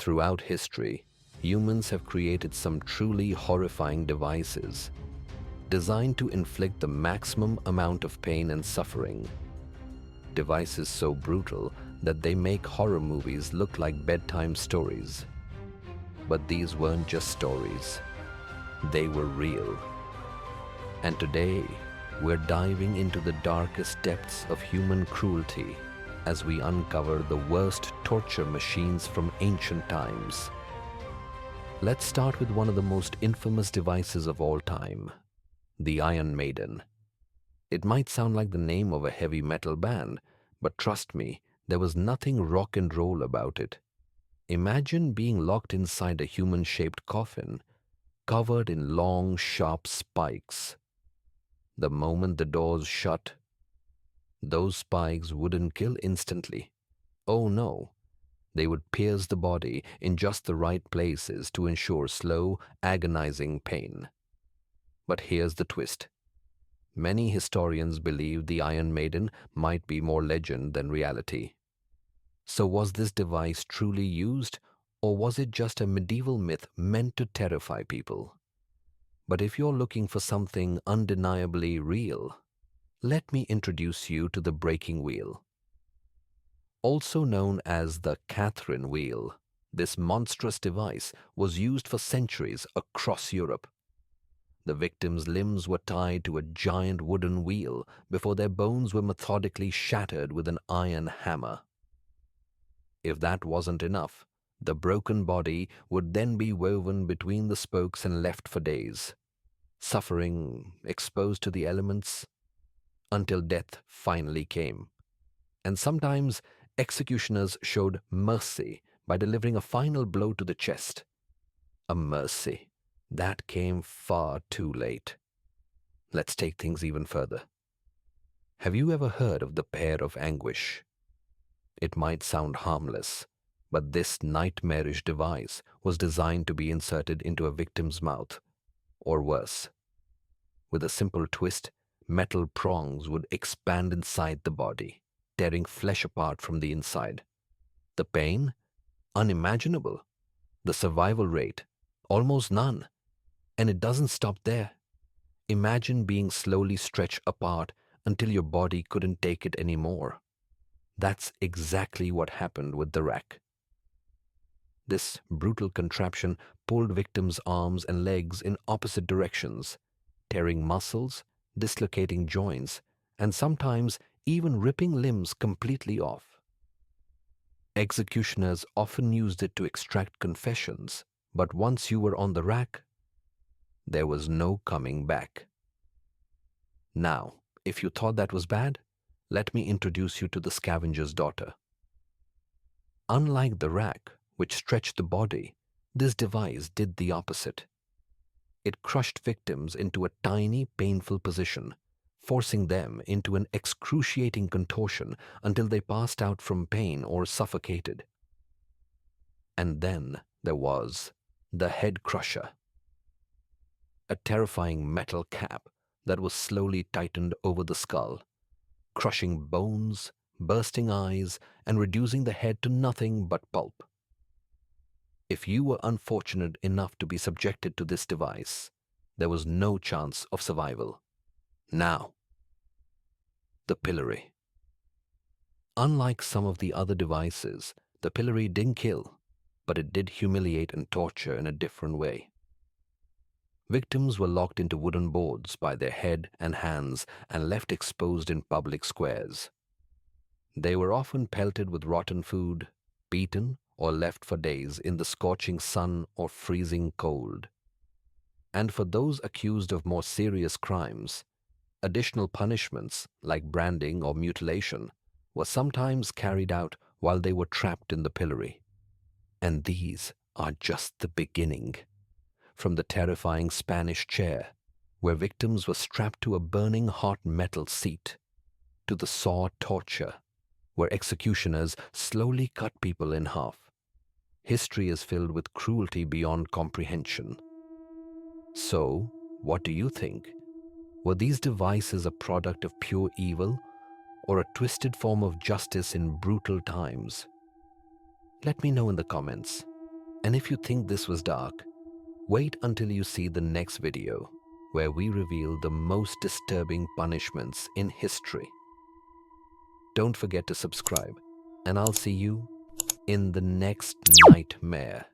Throughout history, humans have created some truly horrifying devices designed to inflict the maximum amount of pain and suffering. Devices so brutal that they make horror movies look like bedtime stories. But these weren't just stories. They were real. And today, we're diving into the darkest depths of human cruelty as we uncover the worst torture machines from ancient times. Let's start with one of the most infamous devices of all time, the Iron Maiden. It might sound like the name of a heavy metal band, but trust me, there was nothing rock and roll about it. Imagine being locked inside a human-shaped coffin, covered in long, sharp spikes. The moment the doors shut, those spikes wouldn't kill instantly. Oh no, they would pierce the body in just the right places to ensure slow, agonizing pain. But here's the twist. Many historians believe the Iron Maiden might be more legend than reality. So was this device truly used, or was it just a medieval myth meant to terrify people? But if you're looking for something undeniably real, let me introduce you to the breaking wheel. Also known as the Catherine wheel, this monstrous device was used for centuries across Europe. The victims' limbs were tied to a giant wooden wheel before their bones were methodically shattered with an iron hammer. If that wasn't enough, the broken body would then be woven between the spokes and left for days, suffering, exposed to the elements, until death finally came. And sometimes executioners showed mercy by delivering a final blow to the chest. A mercy that came far too late. Let's take things even further. Have you ever heard of the Pear of Anguish? It might sound harmless, but this nightmarish device was designed to be inserted into a victim's mouth, or worse. With a simple twist, metal prongs would expand inside the body, tearing flesh apart from the inside. The pain? Unimaginable. The survival rate? Almost none. And it doesn't stop there. Imagine being slowly stretched apart until your body couldn't take it anymore. That's exactly what happened with the rack. This brutal contraption pulled victims' arms and legs in opposite directions, tearing muscles, dislocating joints, and sometimes even ripping limbs completely off. Executioners often used it to extract confessions, but once you were on the rack, there was no coming back. Now, if you thought that was bad, let me introduce you to the scavenger's daughter. Unlike the rack, which stretched the body, this device did the opposite. It crushed victims into a tiny, painful position, forcing them into an excruciating contortion until they passed out from pain or suffocated. And then there was the head crusher, a terrifying metal cap that was slowly tightened over the skull, crushing bones, bursting eyes, and reducing the head to nothing but pulp. If you were unfortunate enough to be subjected to this device, there was no chance of survival. Now, the pillory. Unlike some of the other devices, the pillory didn't kill, but it did humiliate and torture in a different way. Victims were locked into wooden boards by their head and hands and left exposed in public squares. They were often pelted with rotten food, beaten, or left for days in the scorching sun or freezing cold. And for those accused of more serious crimes, additional punishments like branding or mutilation were sometimes carried out while they were trapped in the pillory. And these are just the beginning. From the terrifying Spanish chair, where victims were strapped to a burning hot metal seat, to the saw torture, where executioners slowly cut people in half. History is filled with cruelty beyond comprehension. So, what do you think? Were these devices a product of pure evil or a twisted form of justice in brutal times? Let me know in the comments. And if you think this was dark, wait until you see the next video, where we reveal the most disturbing punishments in history. Don't forget to subscribe, and I'll see you in the next nightmare.